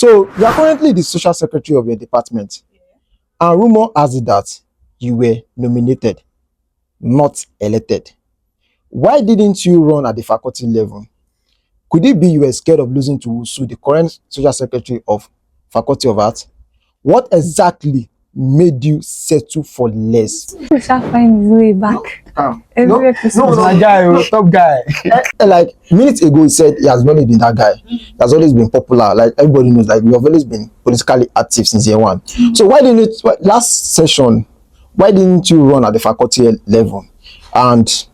So you are currently the social secretary of your department, and rumor has it that you were nominated, not elected. Why didn't you run at the faculty level? Could it be you were scared of losing to Wusu, the current social secretary of Faculty of Arts? What exactly made you settle for less? We shall find his way back. Every episode. My guy, top guy. Like minutes ago, he said he has always been that guy. He has always been popular. Like everybody knows, like we have always been politically active since year one. So why didn't you, last session, why didn't you run at the faculty level? And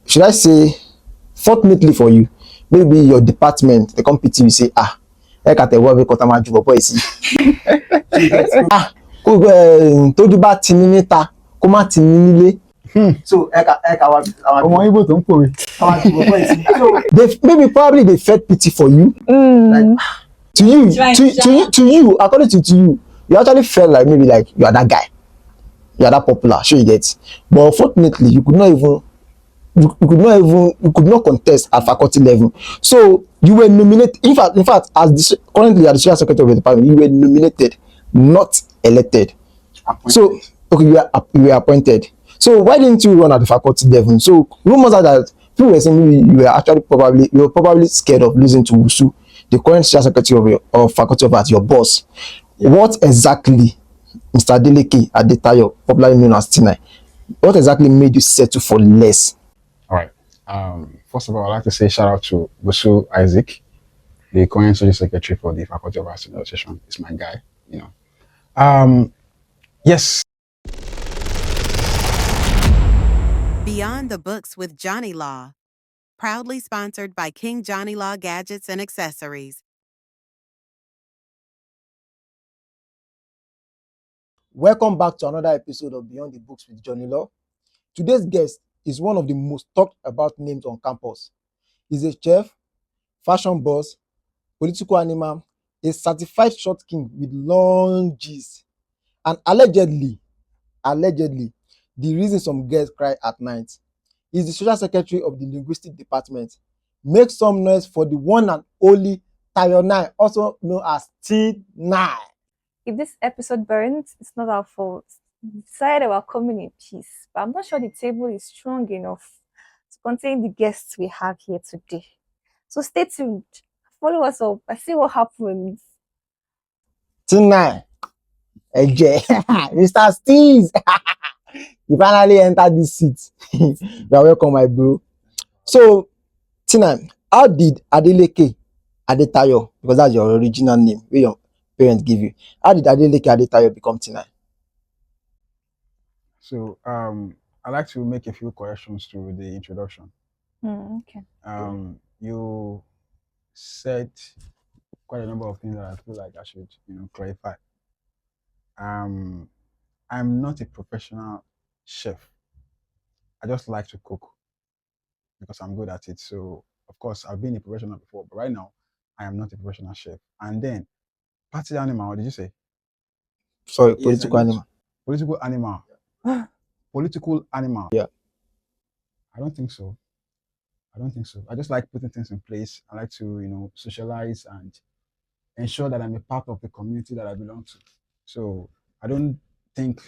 should I say, fortunately for you, maybe your department, the company will say, ẹ kà tẹ̀wọ́ bí kọ́tà máa ju bọ̀bọ̀ yìí sí. Tójú bá ti ní níta, kó má ti ní nílé. So ẹ kà wá. Ọmọ Igbo tó ń pòwe. Maybe probably they felt pity for you. Like, to you, according to you, you actually felt like maybe like you are that guy. You are that popular, sure you get. But unfortunately, you could not contest at faculty level. So you were nominated. In fact, currently as the social secretary of the department, you were nominated, not elected. Appointed. So okay, you were appointed. So why didn't you run at the faculty level? So rumors are that people were saying you were probably scared of losing to Wusu, the current social secretary of Faculty of Arts, your boss. What exactly, Mr. Adeleke Adetayo, popularly known as Tina, what exactly made you settle for less? All right. First of all, I'd like to say shout out to Busu Isaac, the current social secretary for the Faculty of Arts Association. It's my guy, you know. Yes. Beyond the Books with Jonneylaw, proudly sponsored by King Jonneylaw Gadgets and Accessories. Welcome back to another episode of Beyond the Books with Jonneylaw. Today's guest is one of the most talked about names on campus. He's a chef, fashion boss, political animal, a certified short king with long G's, and allegedly, the reason some girls cry at night. He's the social secretary of the Linguistics department. Make some noise for the one and only Tayonine, also known as T9. If this episode burns, it's not our fault. We decided we're coming in peace, but I'm not sure the table is strong enough to contain the guests we have here today. So stay tuned. Follow us up and see what happens. T9, Mr. Steez. You finally entered this seat. You are welcome, my bro. So, T9, how did Adeleke Adetayo, because that's your original name, where your parents give you, how did Adeleke Adetayo become T9? So I'd like to make a few corrections to the introduction. Okay. You said quite a number of things that I feel like I should, clarify. I'm not a professional chef. I just like to cook because I'm good at it. So of course I've been a professional before, but right now I am not a professional chef. And then party animal, what did you say? Sorry, political animal. Political animal. Political animal. Yeah. I don't think so. I just like putting things in place. I like to, socialize and ensure that I'm a part of the community that I belong to. So I don't think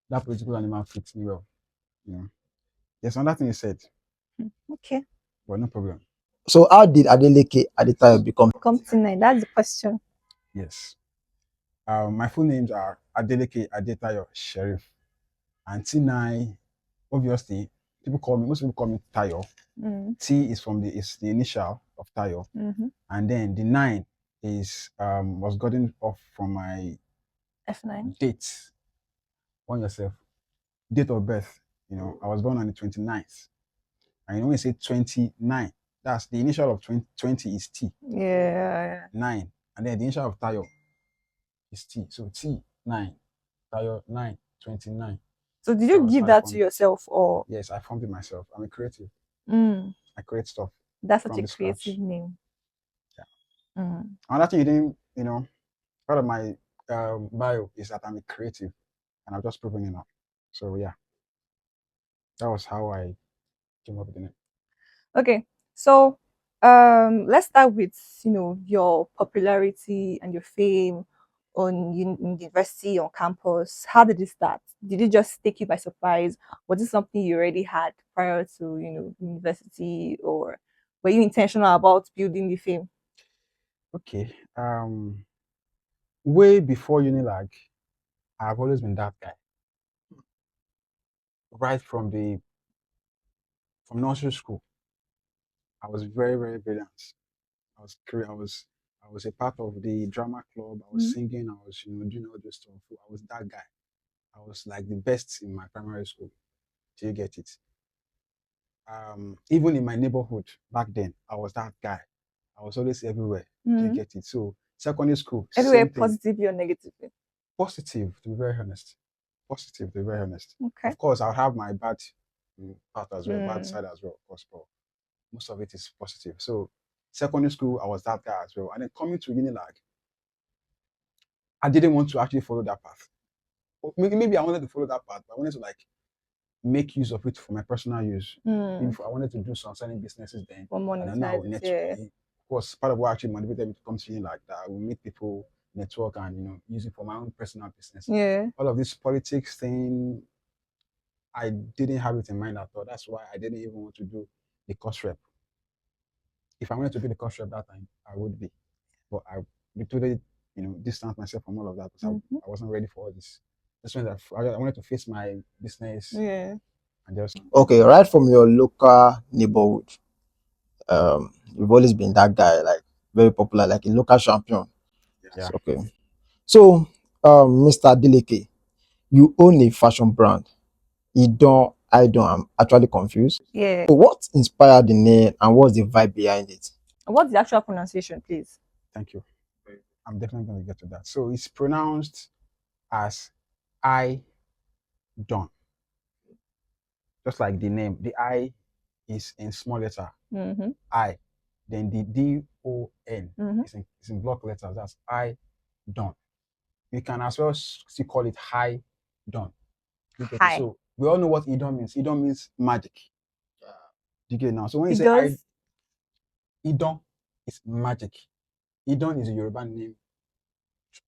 that political animal fits me well. There's another thing you said. Okay. Well, no problem. So how did Adeleke Adetayo become T9? That's the question. Yes. My full names are Adeleke Adetayo Sheriff. And T9, obviously, most people call me Tayo. T is the initial of Tayo. And then the 9 was gotten off from my F9 date. On yourself. Date of birth. I was born on the 29th. And when you say 29, that's the initial of 20 is T. Yeah. 9. And then the initial of Tayo is T. So T9. Tayo 9, 29. So did you give that to yourself or? Yes, I formed it myself. I'm a creative. I create stuff. That's such a creative name. Yeah. Another thing you didn't, part of my bio is that I'm a creative, and I've just proven it now. So yeah, that was how I came up with the name. Okay, so Let's start with your popularity and your fame on university on campus. How did it start? Did it just take you by surprise? Was it something you already had prior to university, or were you intentional about building the fame? Okay. Way before UNILAG, I've always been that guy. Right from nursery school, I was very, very brilliant. I was great. I was a part of the drama club. I was singing. I was doing all this stuff. I was that guy. I was like the best in my primary school. Do you get it? Even in my neighborhood back then, I was that guy. I was always everywhere. Do you get it? So secondary school, Everywhere, same thing. positively or negatively? Positive, to be very honest. Positive, to be very honest. Okay. Of course, I'll have my bad part as well, bad side as well, of course, but most of it is positive. So secondary school, I was that guy as well. And then coming to UNILAG, I didn't want to actually follow that path. Maybe I wanted to follow that path, but I wanted to like make use of it for my personal use. If I wanted to do some selling businesses then, One and now network. Of course, part of what actually motivated me to come to UNILAG, that I will meet people, network, and use it for my own personal business. Yeah. All of this politics thing, I didn't have it in mind at all. That's why I didn't even want to do the course rep. If I wanted to be the course rep that time, I would be. But I literally, distanced myself from all of that because I wasn't ready for all this. That's when I wanted to face my business. Yeah. And just Okay, right from your local neighborhood, you've always been that guy, like very popular, like a local champion. yeah. Okay. So, Mr. Adeleke, you own a fashion brand. I'm actually confused. Yeah. So what inspired the name and what's the vibe behind it? What's the actual pronunciation, please? Thank you. I'm definitely going to get to that. So it's pronounced as I Don. Just like the name, the I is in small letter. I. Then the DON is in block letters. That's I Don. You can as well still call it High Don. Hi. So we all know what Idon means. Idon means magic. Do you get it now? So when you It say does. Idon is magic. Idon is a Yoruba name,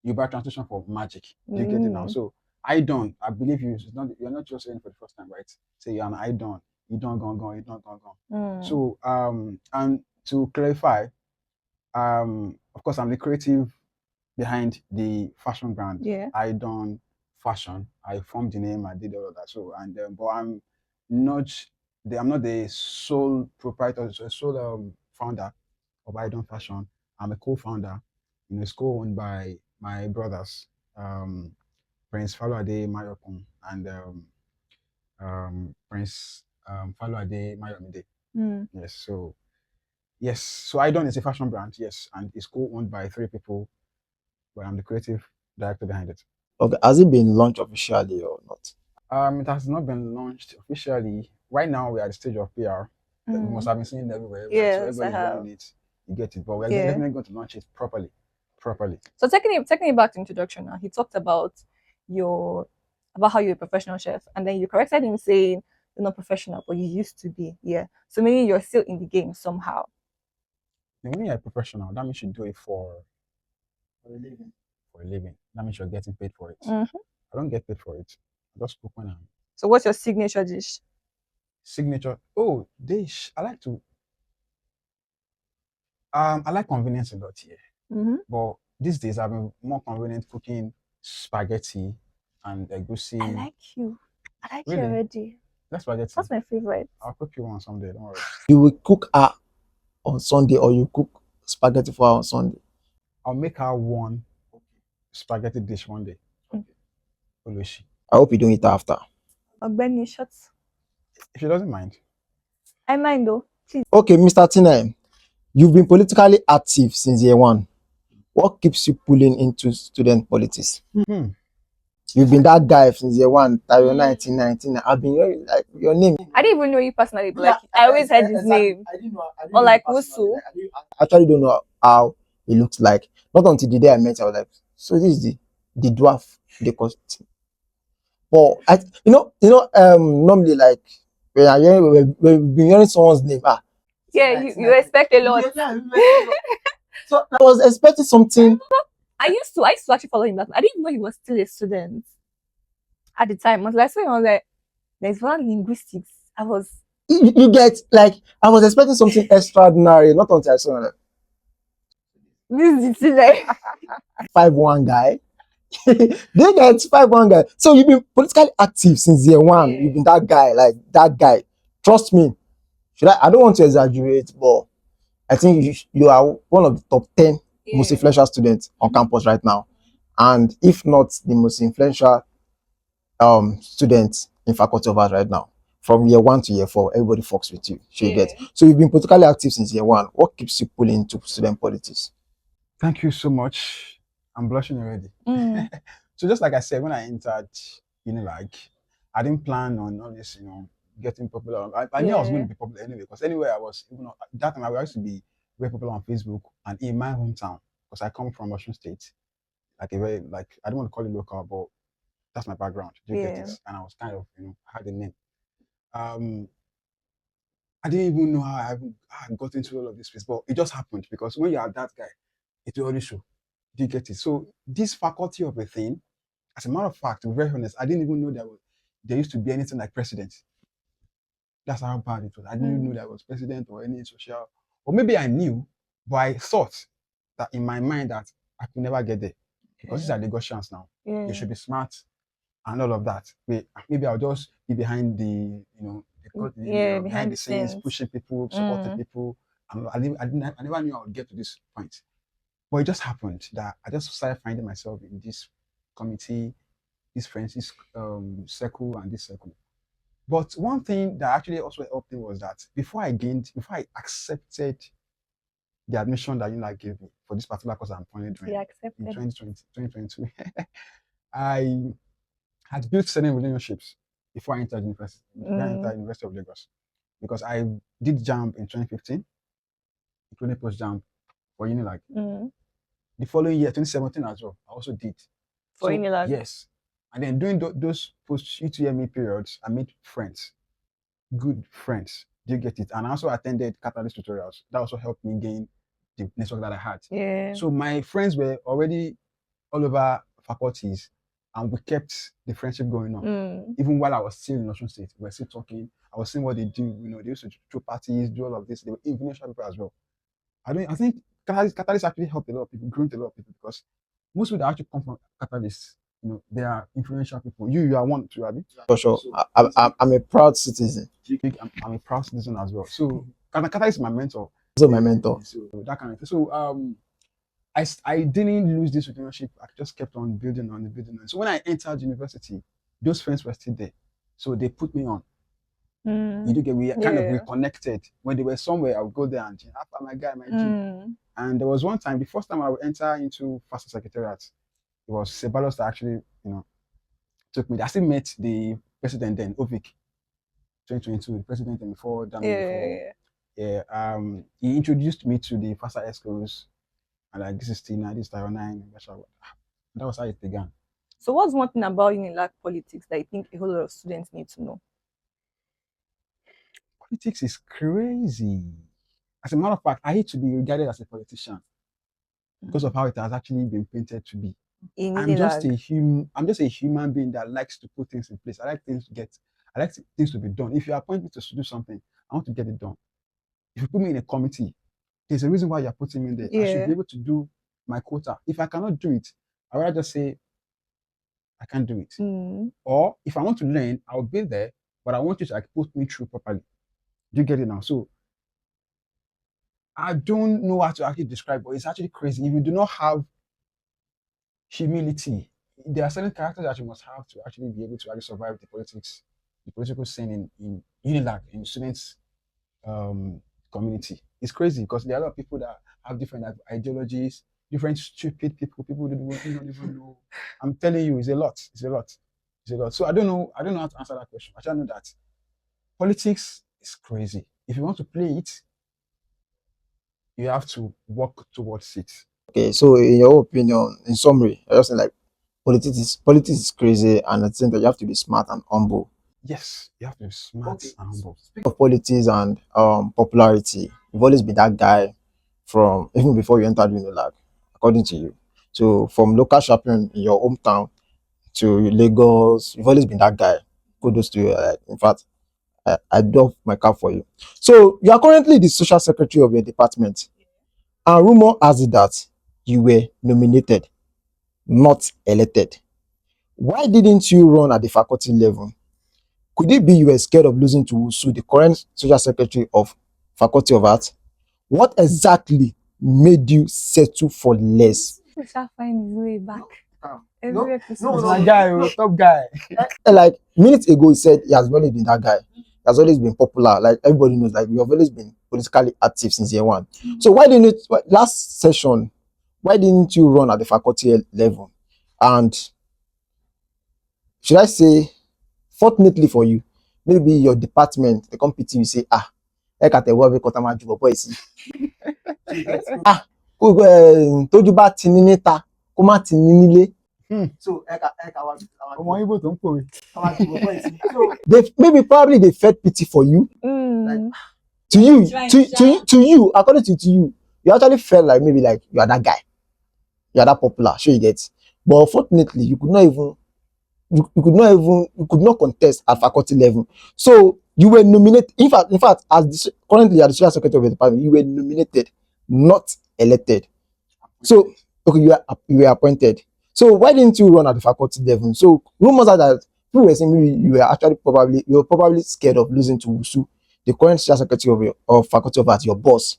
Yoruba translation for magic. Do you get it now? So Idon, I believe you're not just saying it for the first time, right? Say you're an Idon, Idon gone. So and to clarify, of course I'm the creative behind the fashion brand. Yeah. Idon Fashion. I formed the name. I did all of that. So but I'm not the sole proprietor, sole founder of Idon Fashion. I'm a co-founder. It's co-owned by my brothers, Prince Faluade Mayokun and Prince Faluade Mayomide. Yes. So Idon is a fashion brand. Yes, and it's co-owned by 3 people, but I'm the creative director behind it. Okay, has it been launched officially or not? It has not been launched officially. Right now, we're at the stage of PR. We must have been seeing it everywhere. Right? Yes, so everybody's running it. You get it. But we're definitely going to launch it properly. So taking it back to introduction now, he talked about how you're a professional chef, and then you corrected him saying you're not professional, but you used to be. Yeah. So meaning you're still in the game somehow. When you're a professional, that means you do it for a living. That means you're getting paid for it. I don't get paid for it. I just cook when I'm. So what's your signature dish? Signature dish. I like convenience a lot here. But these days I've been more convenient cooking spaghetti and egusi. I like you Really? already. That's spaghetti. That's my favorite. I'll cook you one someday. Don't worry. You will cook her on Sunday, or you cook spaghetti for her on Sunday? I'll make her one spaghetti dish one day. Olushi. I hope you don't eat after. Ogbeni shots. If she doesn't mind. I mind though. Please. Okay, Mr. Tayonine, you've been politically active since year 1. What keeps you pulling into student politics? You've been that guy since year 1, Tayonine 1919. I've been hearing like your name. I didn't even know you personally, but I always heard his name. I didn't know. Or like Usu. I actually don't know how it looks like. Not until the day I met you, I was like, so this is the dwarf they cost. But normally like when we've been hearing someone's name, Yeah, you expect a lot. So I was expecting something. I used to actually follow him. I didn't even know he was still a student at the time. Until I saw him, I was like, there's one linguistics. I was You get, like, I was expecting something extraordinary, not until I saw like this is like 5-1 guy. They get 5-1 guy. So you've been politically active since year one. Yeah. You've been that guy, like that guy. Trust me. I don't want to exaggerate, but I think you are one of the top 10 most influential students on campus right now. And if not the most influential students in faculty of ours right now. From year 1 to year 4, everybody fucks with you. So you get. So you've been politically active since year 1. What keeps you pulling into student politics? Thank you so much. I'm blushing already. So just like I said, when I entered UNILAG, I didn't plan on all this, getting popular. I knew I was going to be popular anyway, because anywhere I was, that time I used to be very popular on Facebook and in my hometown, because I come from Osun State, I don't want to call it local, but that's my background. You get it? And I was kind of, I had a name. I didn't even know how I got into all of this space, but it just happened because when you are that guy, it will always show. Do you get it? So this faculty of a thing, as a matter of fact, to be very honest, I didn't even know there used to be anything like president. That's how bad it was. I didn't even know there was president or any social, or maybe I knew, but I thought that in my mind that I could never get there because these are Lagosians now. You should be smart and all of that. Maybe I'll just be behind the, behind the scenes, pushing people, supporting people. I never knew I would get to this point. But it just happened that I just started finding myself in this committee, this friends, this circle and this circle. But one thing that actually also helped me was that before I accepted the admission that UNILAG gave me for this particular course I'm currently doing in 2022, I had built certain relationships before I entered university, University of Lagos, because I did JAMB in 2015, including post JAMB for UNILAG. The following year, 2017 as well, I also did. For UNILAG? Yes. And then during those post-UTME periods, I made friends, good friends. Do you get it? And I also attended Catalyst tutorials. That also helped me gain the network that I had. Yeah. So my friends were already all over faculties, and we kept the friendship going on. Even while I was still in Osun State, we were still talking. I was seeing what they do. They used to throw parties, do all of this. They were influential people as well. I think Catalyst actually helped a lot of people, groomed a lot of people, because most people that actually come from Catalyst, they are influential people. You are one too, Abby. For sure. I'm a proud citizen. I'm a proud citizen as well. So Catalyst is my mentor. Also my mentor. So that kind of thing. So I didn't lose this relationship. I just kept on building on. So when I entered university, those friends were still there. So they put me on. You do get, we kind of reconnected. When they were somewhere, I would go there and after my guy, my G. And there was one time, the first time I would enter into FASA Secretariat, it was Sebalos that actually, took me. I still met the president then, Ovik, 2022, the president and before he introduced me to the FASA ESCOs, and like, this is Tina, this is Tayonine. That was how it began. So what's one thing about UNILAG politics that you think a whole lot of students need to know? Politics is crazy. As a matter of fact, I hate to be regarded as a politician because of how it has actually been painted to be. I'm just a human being that likes to put things in place. I like things to be done. If you appoint me to do something, I want to get it done. If you put me in a committee, there's a reason why you're putting me in there. I should be able to do my quota. If I cannot do it, I would rather just say I can't do it. Or if I want to learn, I'll be there, but I want you to put me through properly. Do you get it now? So I don't know how to actually describe, but it's actually crazy. If you do not have humility, there are certain characters that you must have to actually be able to actually survive the political scene in UNILAG, in students' community. It's crazy because there are a lot of people that have different ideologies, different stupid people who don't even know. I'm telling you, it's a lot. So I don't know how to answer that question. I just know that politics is crazy. If you want to play it, you have to work towards it. Okay, so in your opinion, in summary, I just say like politics is crazy, and at the same time you have to be smart and humble. Yes, you have to be smart and humble. Of politics and popularity, you've always been that guy from even before you entered UNILAG, according to you. So from local champion in your hometown to Lagos, you've always been that guy. Kudos to you. In fact, I doff my cap for you. So you are currently the social secretary of your department, and rumor has it that you were nominated, not elected. Why didn't you run at the faculty level? Could it be you were scared of losing to Usu, the current social secretary of Faculty of Arts? What exactly made you settle for less? We shall find his way back. Every No, episode. He's my guy, top guy. Like minutes ago, he said he has always been that guy. He has always been popular. Like everybody knows, like you have always been politically active since year one. So why didn't last session? Why didn't you run at the faculty level? And should I say, fortunately for you, maybe your department, the company, you say, ẹ kà tẹ̀ wọ́ bí kọ́tà máa ju bọ̀bọ̀ yìí sí. Tójú bá ti ní níta, kó má ti ní nílé. So Ọmọ Igbo tó ń pòwe. Maybe probably they felt pity for you. Mm. To you, according to you, you actually felt like maybe like you are that guy. You are that popular, sure you get. But unfortunately, you could not contest at faculty level. So you were nominated. In fact, currently as the social secretary of the department, you were nominated, not elected. So okay, you were appointed. So why didn't you run at the faculty level? So rumors are that people were saying maybe you were probably scared of losing to Usu, the current social secretary of Faculty of Arts, your boss.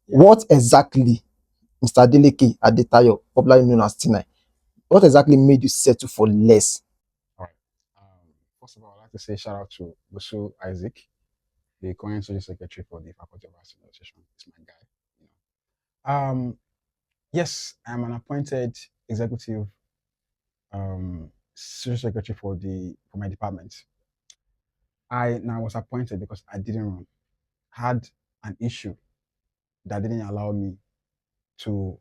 Yeah. What exactly, Mr. Adeleke Adetayo, popularly known as Tina, what exactly made you settle for less? All right. First of all, I'd like to say shout out to Busu Isaac, the current social secretary for the Faculty of Arts Association. He's my guy. Yes, I'm an appointed executive social secretary for my department. I now was appointed because I didn't run. Had an issue that didn't allow me to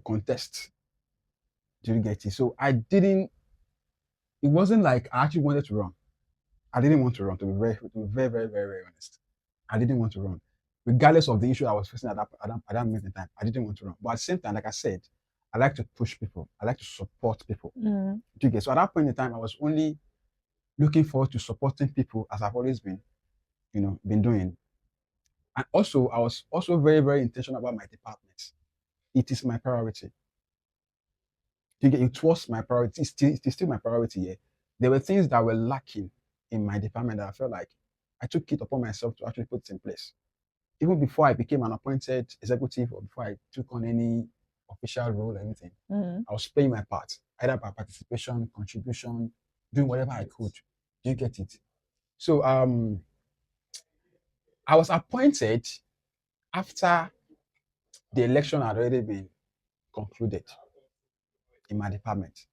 contest. Do you get it? So it wasn't like I actually wanted to run. I didn't want to run, to be very, very, very, very honest. I didn't want to run. Regardless of the issue I was facing at that moment in time, I didn't want to run. But at the same time, like I said, I like to push people. I like to support people. Do you get? So at that point in time, I was only looking forward to supporting people as I've always been doing. And also, I was also very, very intentional about my department. It is my priority. It was my priority. It is still my priority. Yeah. There were things that were lacking in my department that I felt like I took it upon myself to actually put it in place. Even before I became an appointed executive or before I took on any official role or anything, I was playing my part, either by participation, contribution, doing whatever I could. Do you get it? So I was appointed after the election had already been concluded in my department.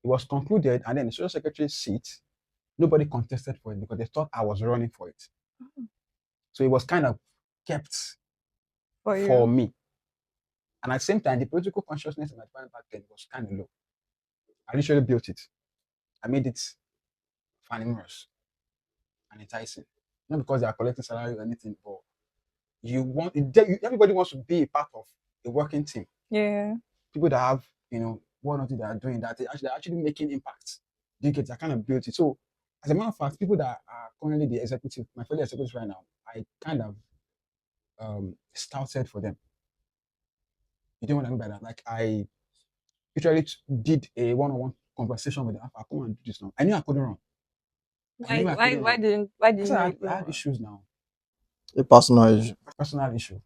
It was concluded, and then the social secretary's seat, nobody contested for it because they thought I was running for it. So it was kind of kept for me. And at the same time, the political consciousness in my department back then was kind of low. I literally built it. I made it famous and enticing. Not because they are collecting salary or anything, but everybody wants to be a part of a working team. Yeah. People that have, one or two that are doing that, they're actually making impact. Do you get that kind of built it? So, as a matter of fact, people that are currently the executive, my fellow executives right now, I kind of started for them. You know what I mean by that? Like I literally did a one-on-one conversation with them. I come and do this now. I knew I couldn't run. Why didn't I had issues now. A personal issue. Personal issue.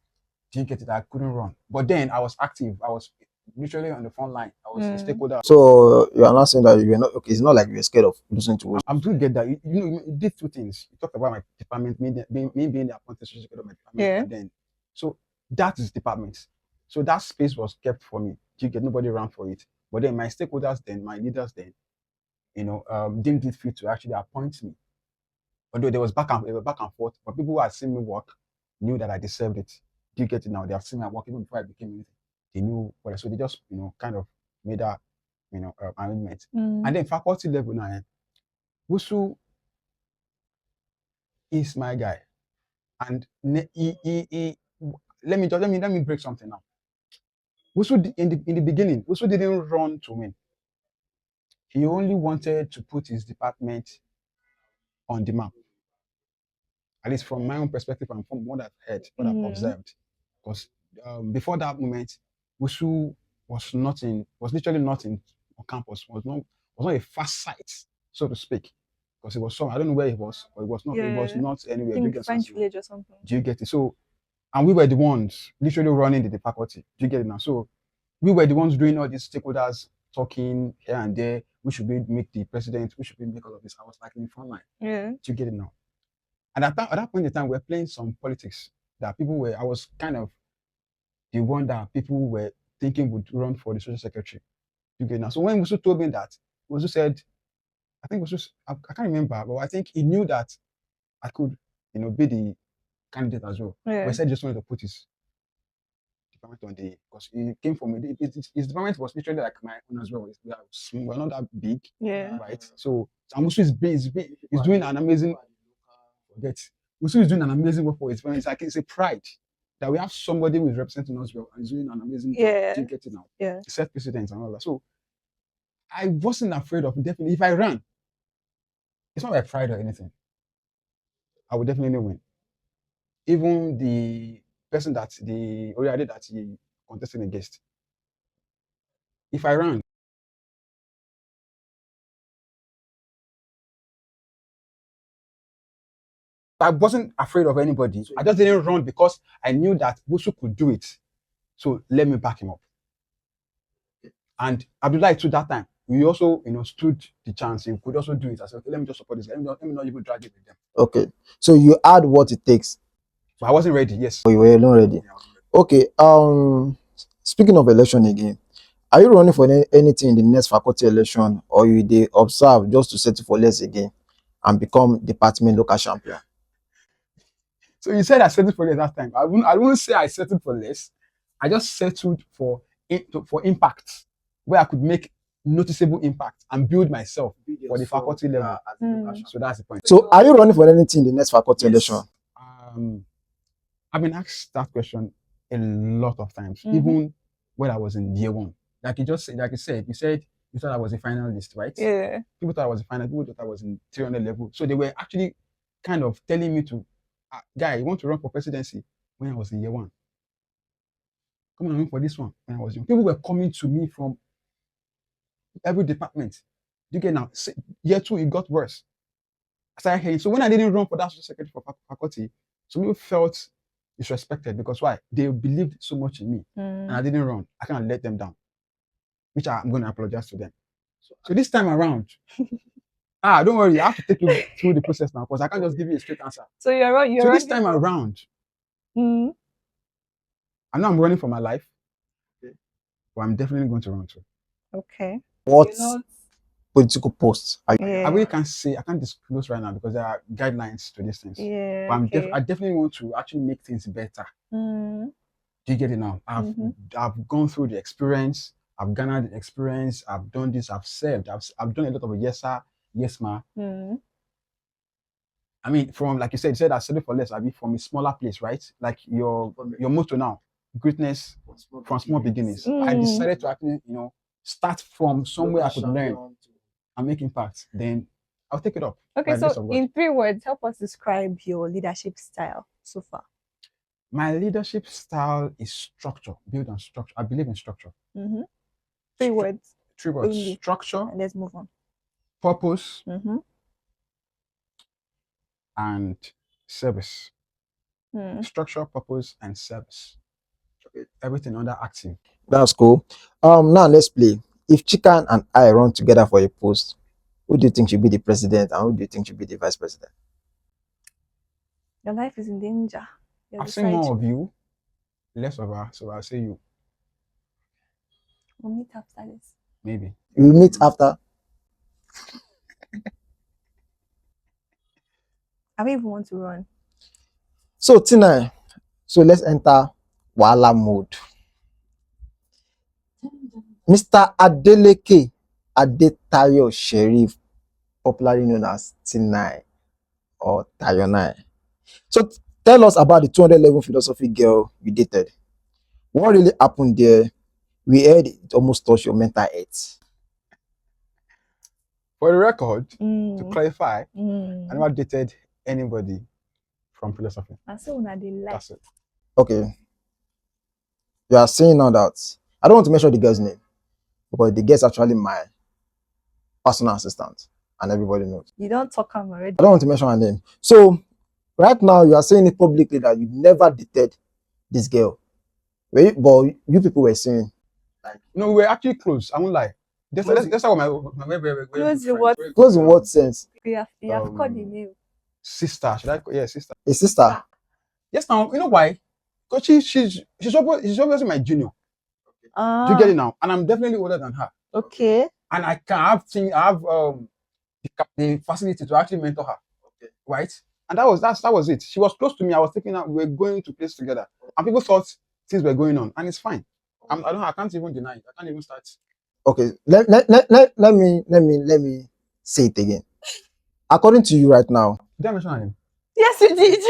Do you get it? I couldn't run. But then I was active. I was literally on the front line. I was a stakeholder. So you are not saying that you were not okay. It's not like you were scared of losing to. I'm doing get that. You did two things. You talked about my department, me being the appointed secretary of my department, and then so that is department. So that space was kept for me. Do you get? Nobody ran for it. But then my stakeholders, then my leaders, then deemed it fit to actually appoint me. Although they were back and forth, but people who had seen me work knew that I deserved it. Do you get it now? They have seen me work even before I became anything. They knew what I, so they just kind of made that arrangement. And then faculty level now, Wusu is my guy, and let me break something now. Wusu in the beginning, Wusu didn't run to win. He only wanted to put his department on the map. At least from my own perspective and from what I've heard, what I've observed. Because before that moment, Wusu was literally not in on campus, was not a fast site, so to speak. Because it was I don't know where it was, but it was not anywhere. I think French village or something. Do you get it? So, and we were the ones literally running the faculty. Do you get it now? So we were the ones doing all these stakeholders talking here and there. We should make the president, we should make all of this. I was like in the front line. Yeah. Do you get it now? And at that point in time, we were playing some politics that I was kind of the one that people were thinking would run for the social secretary. You get it now? So when Wusu told me that, Wusu said, I think Wusu, I can't remember, but I think he knew that I could, be the candidate as well. Yeah. But he said he just wanted to put his department on because he came from his department was literally like my own as well. We're not that big, right? So Wusu is doing an amazing. Wusu is doing an amazing work for his family. It's a pride that we have somebody who is representing us well and is doing an amazing job. Do you get it now? Yeah. Set precedents and all that. So I wasn't afraid of definitely if I ran. It's not like pride or anything. I would definitely win. Even the person that he contested against. If I ran, I wasn't afraid of anybody. I just didn't run because I knew that Wusu could do it. So let me back him up. And Abdullah to that time, we also, stood the chance. He could also do it. I said, okay, let me just support this guy. Let me not even drag it with them. Okay. So you had what it takes. But I wasn't ready, yes. Oh, you were not ready. Okay. Speaking of election again, are you running for anything in the next faculty election, or they observe just to settle for less again and become department local champion? So you said I settled for less that time. I wouldn't say I settled for less. I just settled for impact, where I could make noticeable impact and build myself for the faculty level. So that's the point. So are you running for anything in the next faculty election? I've been asked that question a lot of times, even when I was in year one. Like you said, you thought I was a finalist, right? Yeah. People thought I was a finalist. People thought I was in 300 level. So they were actually kind of telling me to, guy, you want to run for presidency when I was in year one. Come on, run for this one when I was young. People were coming to me from every department. You get now, year two, it got worse. I started hearing. So when I didn't run for that social secretary for faculty, some people felt disrespected because why? They believed so much in me and I didn't run. I can't let them down, which I'm going to apologize to them. So this time around, don't worry, I have to take you through the process now because I can't just give you a straight answer. So you're right. So this time around, I know I'm running for my life, but I'm definitely going to run too. Okay. What political posts are you? I really can't say, I can't disclose right now because there are guidelines to these things. Yeah. But I definitely want to actually make things better. Do you get it now? I've gone through the experience. I've garnered the experience. I've done this. I've served. I've done a lot of yes sir, yes ma. I mean, from like you said I settled for less. I mean, from a smaller place, right? Like your motto now, greatness from small beginnings. I decided to actually, start from somewhere I could learn and make impact. Then I'll take it up. Okay, so in 3 words, help us describe your leadership style so far. My leadership style is structure, build on structure. I believe in structure. 3 words. 3 words. Only. Structure. And let's move on. Purpose. And service. Structure, purpose, and service. Everything under active. That's cool. Now let's play. If Chika and I run together for a post, who do you think should be the president and who do you think should be the vice president? Your life is in danger. I've seen more of you, less of her, so I'll say you. We'll meet after this. Maybe. We'll meet after. I don't even want to run. So Tina, let's enter Wala mode. Mr. Adeleke Adetayo Sheriff, popularly known as T9 or Tayonine. So tell us about the 211 philosophy girl you dated. What really happened there? We heard it almost touched your mental health. For the record, to Mm. clarify, I Mm. never dated anybody from philosophy. And so una dey like. That's it. Okay. You are saying now that I don't want to mention the girl's name because the girl's actually my personal assistant and everybody knows. You don't talk am already. I don't want to mention her name. So right now you are saying it publicly that you never dated this girl. But you people were saying No, we were actually close. I won't lie. That's how my very Close good in what? friend, close in what sense? You have called the name. sister. Should I? Yeah, sister. A sister. Yes, now you know why? Because she's obviously my junior. Do you get it now? And I'm definitely older than her. Okay. And I can have the facility to actually mentor her. Okay. Right? And that was it. She was close to me. I was thinking that we were going to place together. And people thought things were going on. And it's fine. I can't even deny it. I can't even start. Okay, let me say it again. According to you right now, Did I mention her name? Yes, you did.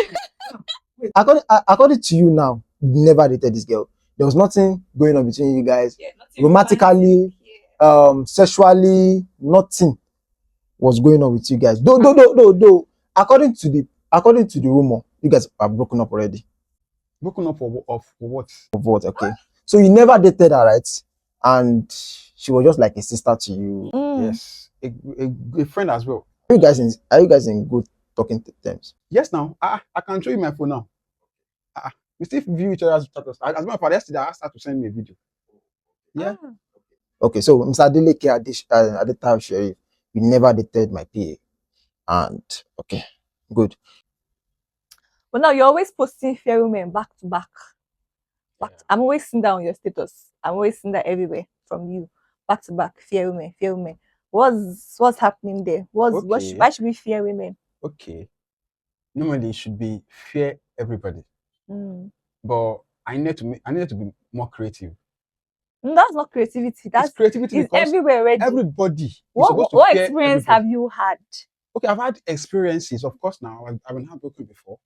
according to you now, you never dated this girl. There was nothing going on between you guys. Yeah, nothing Romantically, sexually, nothing was going on with you guys. Though. According to the rumor, you guys are broken up already. Broken up for what? Of what? Okay. So you never dated her, right? And she was just like a sister to you. Yes. A friend as well. Are you guys in good talking terms? Yes, now. I can show you my phone now. We still view each other as status. As a matter of fact, yesterday I asked her to send me a video. Yeah. Okay, so Mr. Adeleke Adetayo Sheriff, you never dated my PA. And okay, good. But now you're always posting fair women back to back. I'm always seeing that on your status. I'm always seeing that everywhere from you. Back to back, fair women. What's happening there? Why should we fear women? Okay. Normally it should be fear everybody. But I needed to be more creative. That's not creativity. That's creativity. It's everywhere already. Everybody. What experience have you had? Okay, I've had experiences, of course. Now I've been heartbroken before,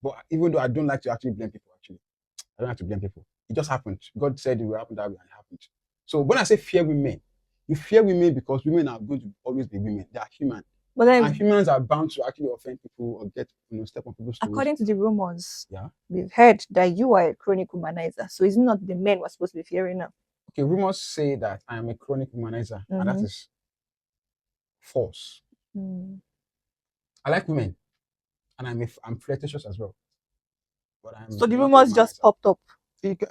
but even though I don't like to actually blame people, I don't like to blame people. It just happened. God said it will happen that way, and it happened. So when I say fear women, you fear women because women are going to always be women. They are human. But then, and humans are bound to actually offend people or get step on people's toes. According to the rumors, we've heard that you are a chronic womanizer. So it's not the men we're supposed to be fearing now. Okay, rumors say that I am a chronic womanizer, and that is false. I like women, and I'm flirtatious as well. But so the rumors just popped up.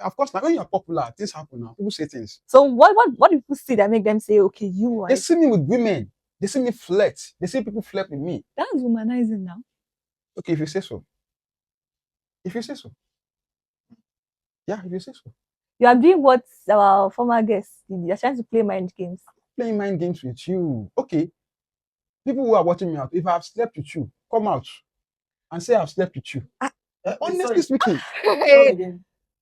Of course, now when you're popular, things happen now. People say things. So what do people see that make them say, okay, you are? They see me with women. They see me flirt. They see people flirt with me. That's womanizing now. Okay, if you say so. Yeah, if you say so. You are doing what our former guests did. You're trying to play mind games. Playing mind games with you. Okay. People who are watching me out, if I've slept with you, come out and say I've slept with you. Honestly speaking.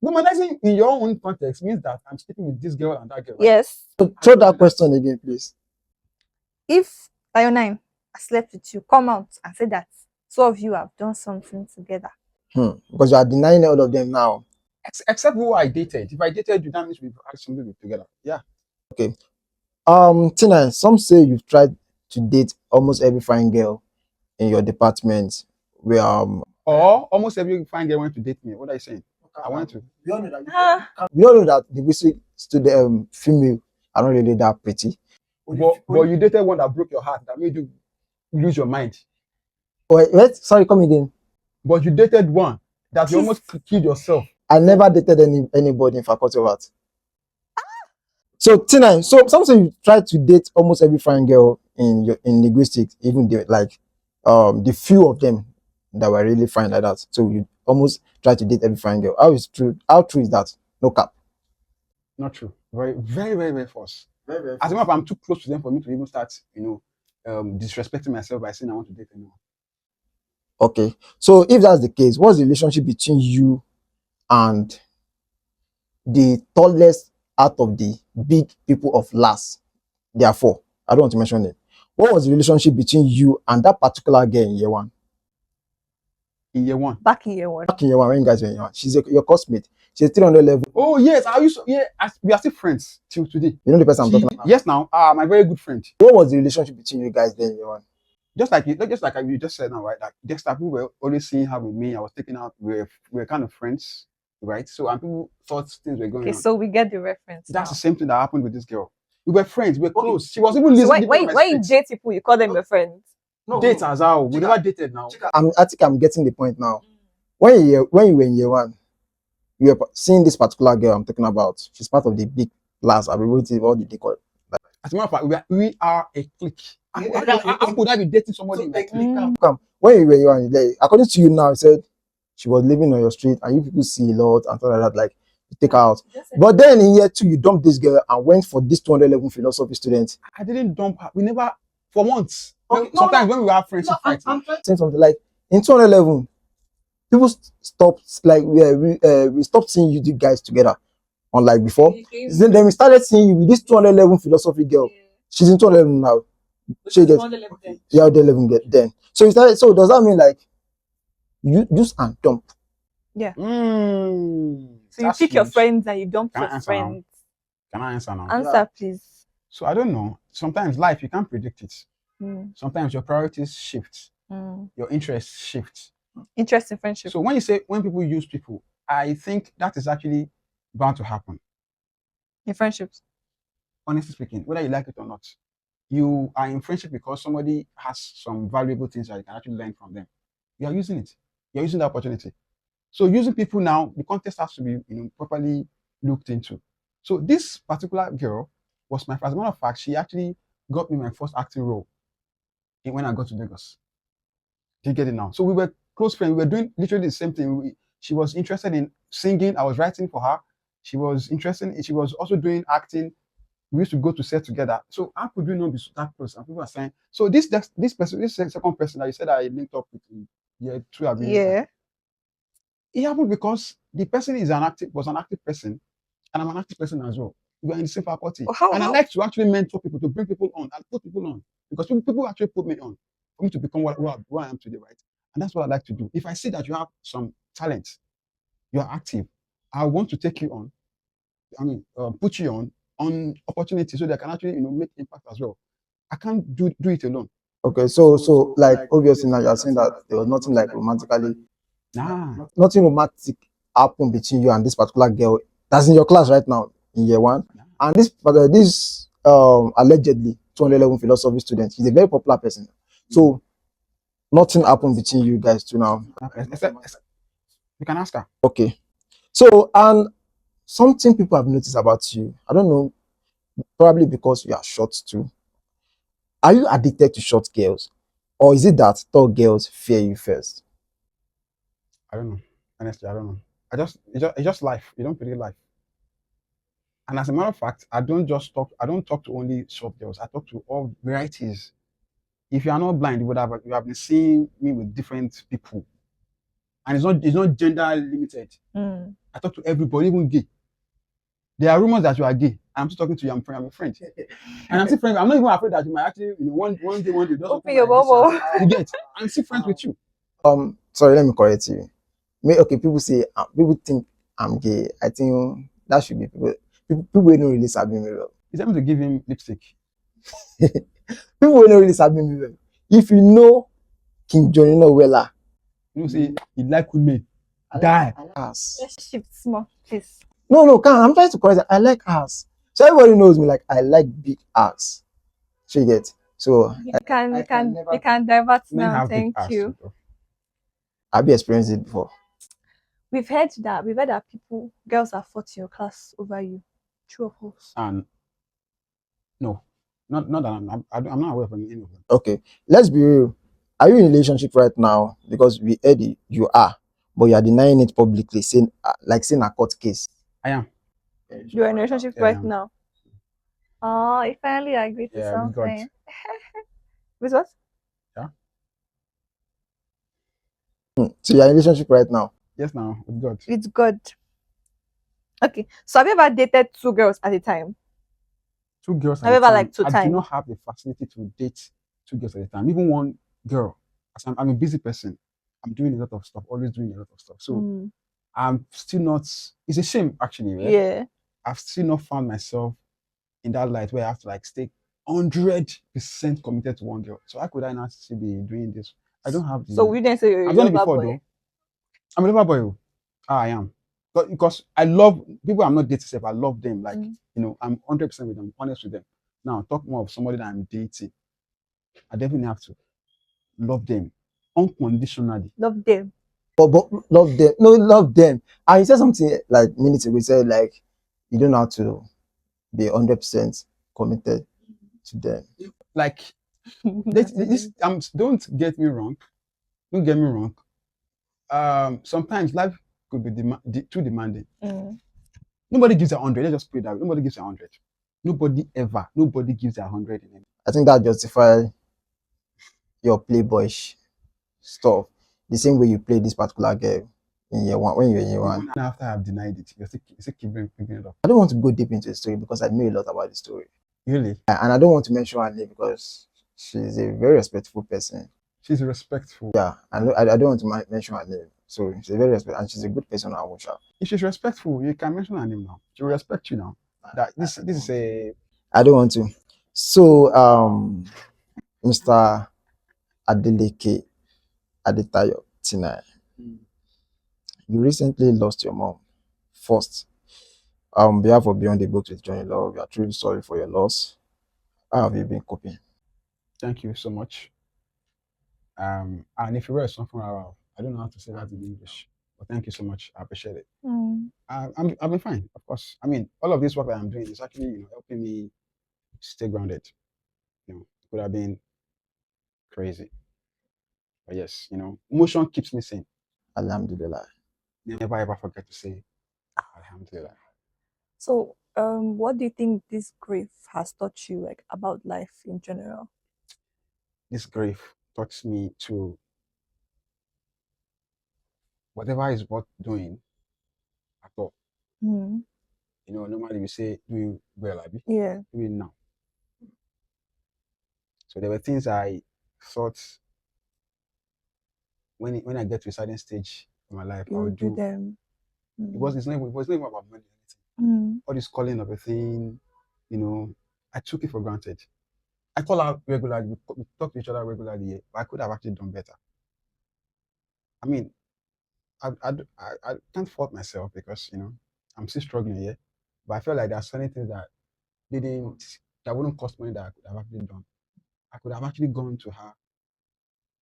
Womanizing in your own context means that I'm sleeping with this girl and that girl. Right? Yes. So throw that question again, please. If Tayonine, I slept with you, come out and say that two of you have done something together. Because you are denying all of them now. Except who I dated. If I dated you, that means we've had something together. Yeah. Okay. Tina, some say you've tried to date almost every fine girl in your department. Or almost every fine girl went to date me. What are you saying? I want to. We all know that linguistic student female are not really that pretty. But you dated one that broke your heart, that made you lose your mind. Wait, sorry, come again. But you dated one that you almost killed yourself. I never dated anybody in Faculty of Arts. So Tina, so some say you try to date almost every fine girl in linguistics, even the few of them that were really fine like that. So you almost try to date every fine girl. How true is that? No cap. Not true. Very, very, very, very false. As a matter of fact, I'm too close to them for me to even start, disrespecting myself by saying I want to date anyone. Okay. So if that's the case, what's the relationship between you and the tallest out of the big people of LAS? Therefore, I don't want to mention it. What was the relationship between you and that particular girl in year one? In year one. Back in year one. Back in year one, when you guys were in year one. She's your classmate. She's 300 level. Oh yes, I used to, we are still friends till today. You know the person I'm talking about? Yes, now, my very good friend. What was the relationship between you guys then in year one? Just like you just said now, right? Like Dexter, people were always seeing her with me. I was taking out. We were kind of friends, right? So and people thought things were going Okay, on. so we get the reference. That's now. the same thing that happened with this girl. We were friends. We were close. She was even listening. So when you date people, you call them your friends. Date as how we never dated now. I think I'm getting the point now. When you were in year one, you were seeing this particular girl I'm talking about. She's part of the big class. I've been waiting all the day. As a matter of fact, we are a clique. How could I be dating somebody in my clique? Come, when you were in year one, like, according to you now, you said she was living on your street and you people see a lot and stuff like that, like you take her out. But then in year two, you dumped this girl and went for this 211 philosophy student. I didn't dump her. We never, for once. Okay, sometimes when we were friends, I'm saying something like in 211, people stopped, like we stopped seeing you two guys together, unlike before. Then we started seeing you with this 211 philosophy girl. She's in 211 now. She gets yeah, 211 get then. So you started. So does that mean like you use and dump? Yeah. So you pick your friends and you dump Can I your answer friends. now? Can I answer now? Answer, please. So I don't know. Sometimes life you can't predict it. Mm. Sometimes your priorities shift. Your interests shift. Interest in friendship. So when people use people, I think that is actually bound to happen. In friendships. Honestly speaking, whether you like it or not, you are in friendship because somebody has some valuable things that you can actually learn from them. You are using it. You're using the opportunity. So using people now, the context has to be properly looked into. So this particular girl was my first. As a matter of fact, she actually got me my first acting role when I got to Lagos. Do you get it now? So we were close friends. We were doing literally the same thing. She was interested in singing. I was writing for her. She was also doing acting. We used to go to set together. So how could we not be that close? And people are saying, so this second person that you said I linked up with in year two, I believe. Yeah. It happened because the person was an active person, and I'm an active person as well. We are in the same faculty. I like to actually mentor people, to bring people on, and put people on. Because people actually put me on for me to become what I am today, right? And that's what I like to do. If I see that you have some talent, you are active, I want to take you on. I mean, put you on opportunity so that I can actually make impact as well. I can't do it alone. Okay, so like obviously now you're saying that there was nothing like romantically. Nothing romantic happened between you and this particular girl that's in your class right now in year one. And this allegedly 211 philosophy student, he's a very popular person. So nothing happened between you guys two now. You can ask her. Okay. So and something people have noticed about you, I don't know, probably because you are short too. Are you addicted to short girls? Or is it that tall girls fear you first? I don't know. Honestly, I don't know. It's just life. You don't predict life. And as a matter of fact, I don't talk to only short girls. I talk to all varieties. If you are not blind, you have been seeing me with different people. And it's not gender limited. I talk to everybody, even gay. There are rumors that you are gay. I'm still talking to you. I'm a friend. And I'm still friends. I'm not even afraid that you might actually, one day, just open your bubble. You get. I'm still friends with you. Sorry, let me correct you. Okay, people think I'm gay. I think that should be people don't really sabi me well. He's able to give him lipstick. People don't really sabi me well. If you know King Jonneylaw well, you say he like women. Die. Ass. Let's shift small, please. No, I'm trying to correct it. I like ass. So everybody knows me like I like big ass. So you get. So you can divert now. Thank you. Have you experienced it before? We've heard that girls have fought in your class over you. True or false? And no, not that I'm not aware of any of them. Okay, let's be real. Are you in a relationship right now? Because we heard you are, but you are denying it publicly, saying a court case. I am. You're in a relationship right now. Oh, you finally agreed to something. With what? Yeah. So you're in a relationship right now? Yes, now with God. With God. Okay. So have you ever dated two girls at a time? 2 girls at a However, time. like 2 I do times. not have the facility to date 2 girls at a time. Even one girl. As I'm a busy person. I'm doing a lot of stuff, always doing a lot of stuff. So I'm still not. It's a shame, actually. Right? Yeah. I've still not found myself in that light where I have to like stay 100% committed to one girl. So how could I not still be doing this? I don't have the. So we didn't say you're a I've done it lover before boy. though. I'm a lover boy. Oh. I am. Because I love people I'm not dating safe. I love them. Like, I'm 100% with them, honest with them. Now, talk more of somebody that I'm dating. I definitely have to love them unconditionally. Love them. But love them. No, love them. And you said something like minutes ago. You said like you don't have to be 100% committed to them. Like, don't get me wrong. Don't get me wrong. Sometimes life could be too demanding. Nobody gives 100. Let's just put it that way. Nobody gives 100. Nobody gives 100 in it. I think that justifies your playboyish stuff. The same way you play this particular game in year one when you're in year one. Even after I've denied it, you still keep bringing it up. I don't want to go deep into the story because I know a lot about the story. Really? And I don't want to mention her name because she's a very respectful person. She's respectful. Yeah, I don't want to mention her name. So she's very respectful and she's a good person. I watch her. If she's respectful, you can mention her name now. She will respect you now. That this is a. I don't want to. So Mr. Adeleke Adetayo Tayonine, you recently lost your mom. First, on behalf of Beyond the Books with Jonneylaw, we are truly sorry for your loss. How have you been coping? Thank you so much. And if you were something around, I don't know how to say that in English, but thank you so much. I appreciate it. I've been fine, of course. I mean, all of this work that I'm doing is actually, helping me stay grounded. It could have been crazy, but yes, emotion keeps me sane. Alhamdulillah. Never ever forget to say Alhamdulillah. So, what do you think this grief has taught you, like, about life in general? This grief taught me to whatever is worth doing at all. Normally we say do it well, Abi. Yeah. Do it now. So there were things I thought when I get to a certain stage in my life, I You would do do. them. It's not even about money. All this calling of a thing, I took it for granted. I call out regularly, we talk to each other regularly, but I could have actually done better. I mean, I can't fault myself because, I'm still struggling here, but I feel like there are certain things that wouldn't cost money that I could have actually done. I could have actually gone to her.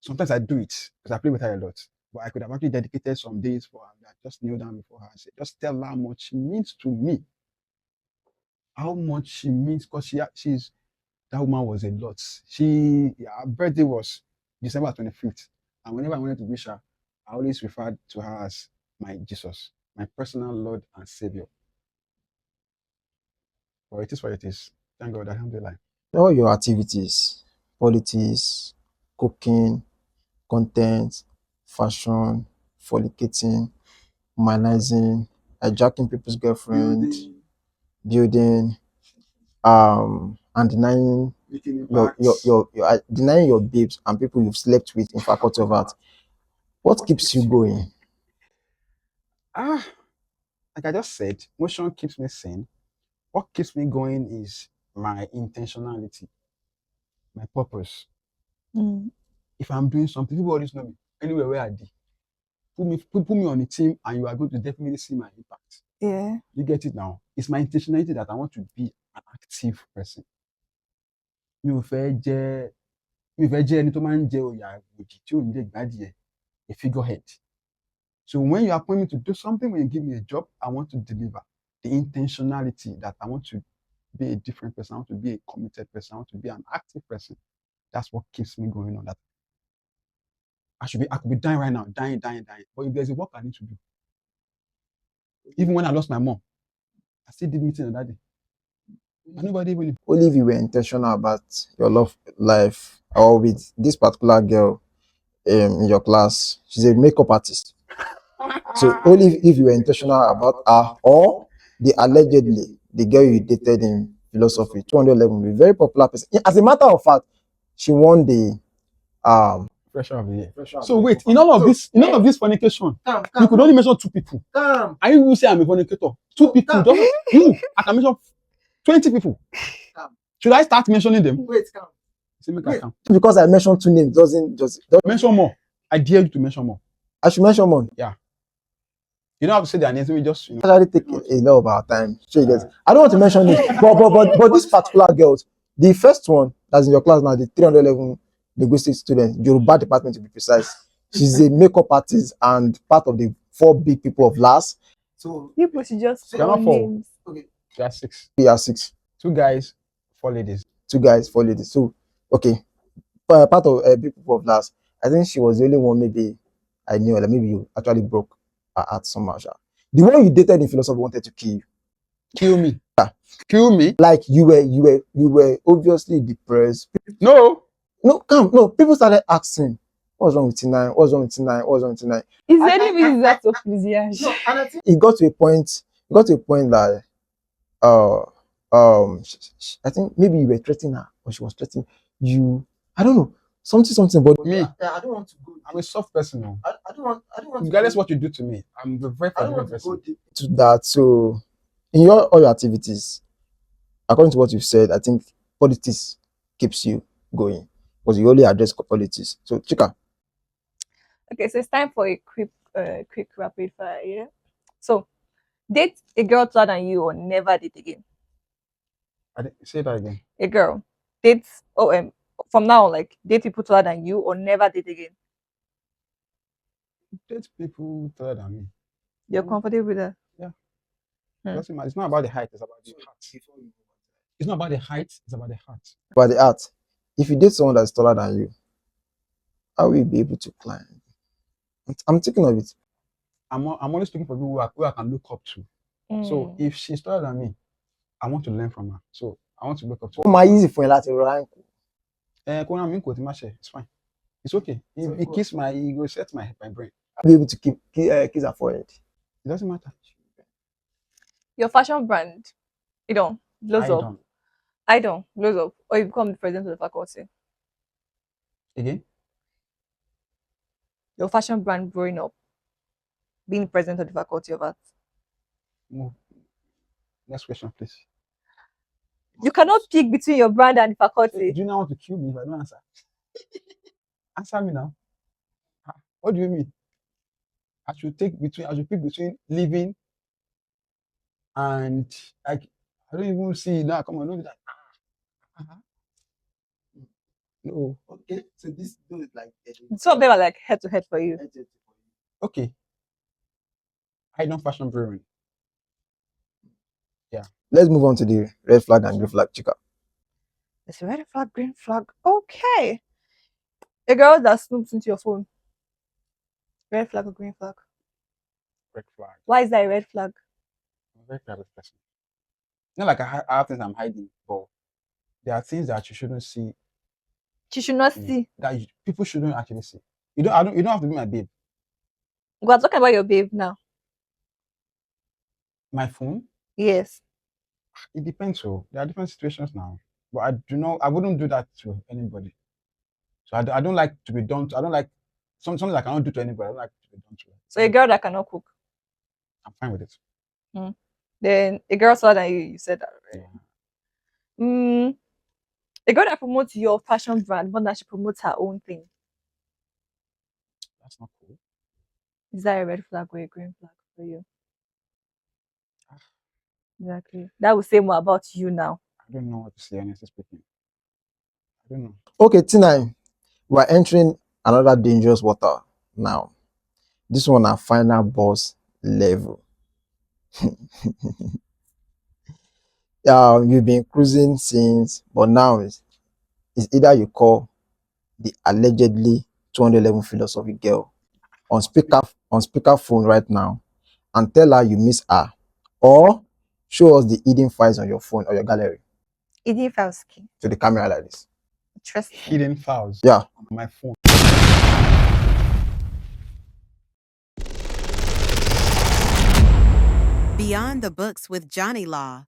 Sometimes I do it because I play with her a lot, but I could have actually dedicated some days for her. I just kneel down before her and say, just tell her how much she means to me. How much she means, because that woman was a lot. Her birthday was December 25th. And whenever I wanted to wish her, I always referred to her as my Jesus, my personal Lord and Savior. But it is what it is. Thank God, alhamdulillah. All your activities, politics, cooking, content, fashion, fornicating, humanizing, hijacking people's girlfriend, building, and denying denying your babes and people you've slept with in faculty of art. What keeps you going? Like I just said, motion keeps me sane. What keeps me going is my intentionality, my purpose. If I'm doing something, people always know me. Anywhere where I do, put me on a team, and you are going to definitely see my impact. Yeah. You get it now? It's my intentionality that I want to be an active person. Mi ò fẹ́ jẹ́ ẹni tó máa ń jẹ òyà òdì tí ò ní lè gbádìí ẹ̀, a figurehead. So when you appoint me to do something, when you give me a job, I want to deliver. The intentionality that I want to be a different person, I want to be a committed person, I want to be an active person. That's what keeps me going on that. I could be dying right now, dying. But if there's a work I need to do, even when I lost my mom, I still did meeting on that day. And nobody even. Only if you were intentional about your love life, or with this particular girl in your class, she's a makeup artist. So only if you were intentional about her, or the girl you dated in philosophy, 211, a very popular person. As a matter of fact, she won the Fresher of the year. So wait, in all of this fornication, you could only mention 2 people. And you will say I'm a fornicator. 2 people. Just you. I can mention 20 people. Should I start mentioning them? Because I mentioned 2 names doesn't mention more. I dare you to mention more. I should mention more. Yeah. You don't have to say their names. We just actually take a lot of our time. So I don't want to mention it, but this particular girl, the first one that's in your class now, the 311 linguistics student, Yoruba department to be precise. She's a makeup artist and part of the 4 big people of LAS. So people should just call names. Okay. There are 6. We are 6. 2 guys, 4 ladies. 2 guys, 4 ladies. So okay, part of big people of LAS. I think she was the only one maybe I knew that maybe you actually broke her heart somehow. The one you dated in philosophy wanted to kill you. Kill me. Yeah. Kill me. Like you were obviously depressed. No. People started asking, what's wrong with Tayonine? What's wrong with Tayonine? What's wrong with Tayonine? Is anything that so pleasant? No, and I think it got to a point that I think maybe you were threatening her or she was threatening you. I don't know. Something, but me. I don't want to go. I'm a soft person now. I don't want regardless what you do to me. I'm a very forgiving person. To that. So in all your activities, according to what you've said, I think politics keeps you going because you only address politics. So Chika. Okay, so it's time for a quick rapid fire. Yeah. So date a girl taller than you or never date again. Say that again. A girl dates from now on, like date people taller than you or never date again. Date people taller than me. You're comfortable with that? Yeah. Doesn't matter. It's not about the height, it's about the heart. It's not about the height, it's about the heart. About the heart. If you date someone that's taller than you, how will you be able to climb? I'm thinking of it. I'm always looking for people who I can look up to. So if she's taller than me, I want to learn from her. So I want to look up to her. My easy for to rank. It's fine. It's okay. It keeps it will set my brain. I'll be able to kiss her forehead. It doesn't matter. Your fashion brand, blows up. Blows up. Or you become the president of the faculty. Again? Your fashion brand growing up, being president of the faculty of arts. Move. Next question, please. You cannot pick between your brand and the faculty. Do you not want to kill me if I don't answer? Answer me now. What do you mean? I should pick between living and like I don't even see now. Come on, don't do that. No. Okay. So this is like some of them are like head to head for you. Okay. I don't fashion brewing. Yeah. Let's move on to the red flag and green flag, Chika. It's a red flag, green flag. Okay. A girl that snoops into your phone. Red flag or green flag? Red flag. Why is that a red flag? I'm a very private person. Not like I have things I'm hiding, but there are things that you shouldn't see. You should not see. That people shouldn't actually see. You don't have to be my babe. We're talking about your babe now. My phone? Yes. It depends. So there are different situations now. But I wouldn't do that to anybody. So I don't like to be done to, I don't like something that I cannot do to anybody. I don't like to be done to. So a girl that cannot cook. I'm fine with it. Then a girl taller than you said that already. Yeah. A girl that promotes your fashion brand more than she promotes her own thing. That's not cool. Is that a red flag or a green flag for you? Exactly. That will say more about you now. I don't know what to say, honestly speaking. I don't know. Okay, Tayonine, we're entering another dangerous water now. This one our final boss level. You've been cruising since, but now it's either you call the allegedly 211 philosophy girl on speaker phone right now and tell her you miss her, or show us the hidden files on your phone or your gallery. Hidden files to the camera like this. Interesting. Hidden files. Yeah. On my phone. Beyond the Books with Jonneylaw,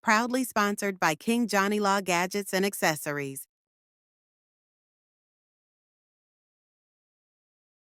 Proudly sponsored by King Jonneylaw Gadgets and Accessories.